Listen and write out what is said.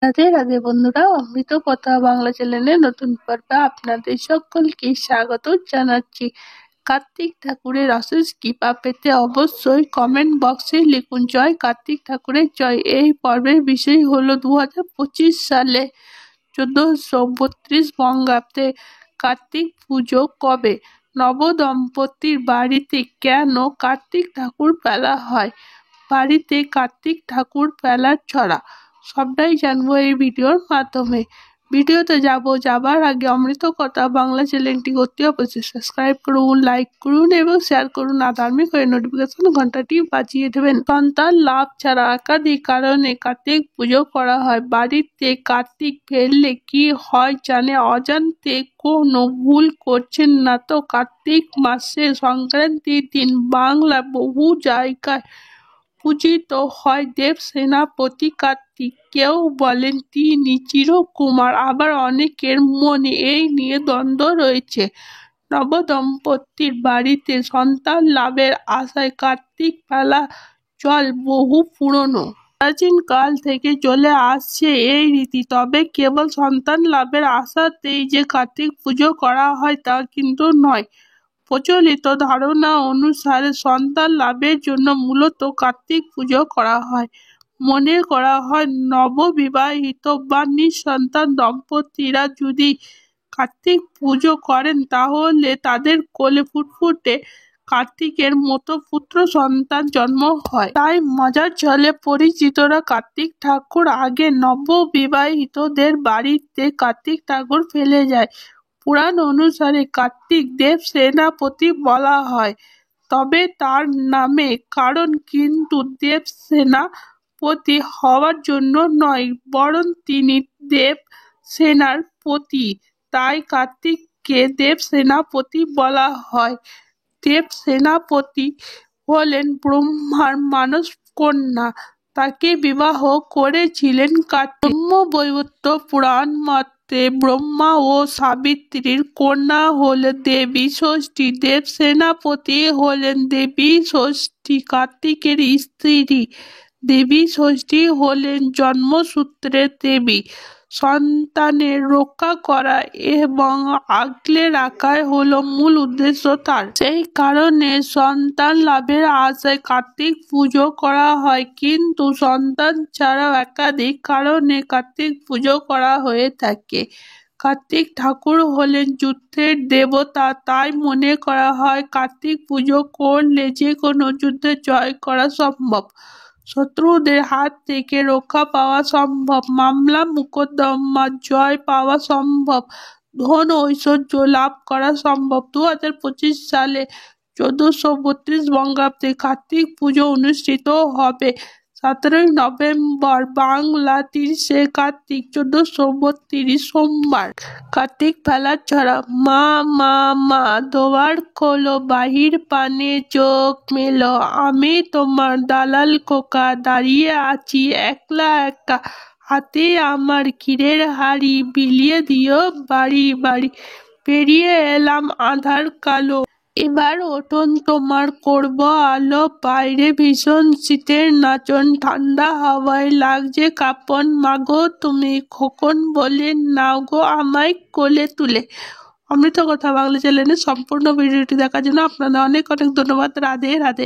রাধে রাধে বন্ধুরা, অমৃত কথা বাংলা চ্যানেলে নতুন পর্বে আপনাদের সকলকে স্বাগত জানাচ্ছি। কার্তিক ঠাকুরের অশেষ কৃপা পেতে অবশ্যই কমেন্ট বক্সে লিখুন জয় কার্তিক ঠাকুরের জয়। এই পর্বের বিষয় হলো 2025 সালে 1432 বঙ্গাব্দে কার্তিক পুজো কবে, নবদম্পতির বাড়িতে কেন কার্তিক ঠাকুর ফেলা হয়, বাড়িতে কার্তিক ঠাকুর ফেলার ছড়া, সবটাই জানবো এই ভিডিওর মাধ্যমে। ভিডিওতে যাবার আগে অমৃত কথা বাংলা চ্যানেলটি অতি অবশ্যই সাবস্ক্রাইব করুন, লাইক করুন এবং শেয়ার করুন। আর ধার্মিক হয়ে নোটিফিকেশন ঘন্টাটি বাজিয়ে দেবেন। সন্তান লাভ ছাড়া একাধিক কারণে কার্তিক পুজো করা হয়। বাড়িতে কার্তিক ফেললে কি হয় জানে অজান্তে কোনো ভুল করছেন না তো? কার্তিক মাসের সংক্রান্তির দিন বাংলার বহু জায়গায় পূজিত হয় দেব সেনাপতি কার্তিক। কেউ বলেন তিনি চিরকুমার, আবার অনেকের মনে এই নিয়ে দ্বন্দ্ব রয়েছে। নবদম্পতির বাড়িতে সন্তান লাভের আশায় কার্তিক ফেলা চল বহু পুরনো। প্রাচীন কাল থেকে চলে আসছে এই রীতি, তবে কেবল সন্তান লাভের আশাতেই যে কার্তিক পুজো করা হয় তা কিন্তু নয়। প্রচলিত ধারণা অনুসারে সন্তান লাভের জন্য মূলত কার্তিক পুজো করা হয়। মনে করা হয় নববিবাহিত বা নিঃসন্তান দম্পতিরা যদি কার্তিক পুজো করেন তাহলে তাদের কোলে ফুটফুটে কার্তিকের মতো পুত্র সন্তান জন্ম হয়। তাই মজার ছলে পরিচিতরা কার্তিক ঠাকুর আগে নববিবাহিতদের বাড়িতে কার্তিক ঠাকুর ফেলে যায়। পুরাণ অনুসারে কার্তিক দেব সেনাপতি বলা হয়, তবে তার নামে কারণ কিন্তু দেব সেনাপতি হওয়ার জন্য নয়, বরং তিনি দেব সেনার পতি, তাই কার্তিককে দেব সেনাপতি বলা হয়। দেব সেনাপতি হলেন ব্রহ্মার মানস কন্যা, তাকে বিবাহ করেছিলেন কার্তিক। ব্রহ্মবৈবর্ত পুরাণ মতে ব্রহ্মা ও সাবিত্রীর কন্যা হলেন দেবী ষষ্ঠী। দেব সেনাপতি হলেন দেবী ষষ্ঠী কার্তিকের স্ত্রী। দেবী ষষ্ঠী হলেন জন্মসূত্রের দেবী। সন্তানের রক্ষা করা এবং আগলে রাখাই হলো মূল উদ্দেশ্য তার। সেই কারণে সন্তান লাভের আশায় কার্তিক পুজো করা হয়, কিন্তু সন্তান ছাড়াও একাধিক কারণে কার্তিক পুজো করা হয়ে থাকে। কার্তিক ঠাকুর হলেন যুদ্ধের দেবতা, তাই মনে করা হয় কার্তিক পুজো করলে যে কোনো যুদ্ধে জয় করা সম্ভব, শত্রুদের হাত থেকে রক্ষা পাওয়া সম্ভব, মামলা মোকদ্দমা জয় পাওয়া সম্ভব, ধন ঐশ্বর্য লাভ করা সম্ভব। 2025 সালে 1432 বঙ্গাব্দে কার্তিক পুজো অনুষ্ঠিত হবে 17 নভেম্বর, বাংলা 30 কার্তিক 1432 সোমবার। কার্তিক ফেলার ছড়া। মা মা মা দোয়ার খোলো, বাহির পানে চোখ মেলো, আমি তোমার দালাল খোকা, দাঁড়িয়ে আছি একলা একা, হাতে আমার ক্ষীরের হাড়ি, বিলিয়ে দিও বাড়ি বাড়ি, পেরিয়ে এলাম আধার কালো, এবার ওঠোন তোমার করব আলো, বাইরে ভীষণ শীতের নাচন, ঠান্ডা হাওয়ায় লাগছে কাঁপন, মাগো তুমি খোকন বলে নাও গো আমায় কোলে তুলে। অমৃত কথা বাংলা চ্যানেলে সম্পূর্ণ ভিডিওটি দেখার জন্য আপনাদের অনেক অনেক ধন্যবাদ। রাধে রাধে।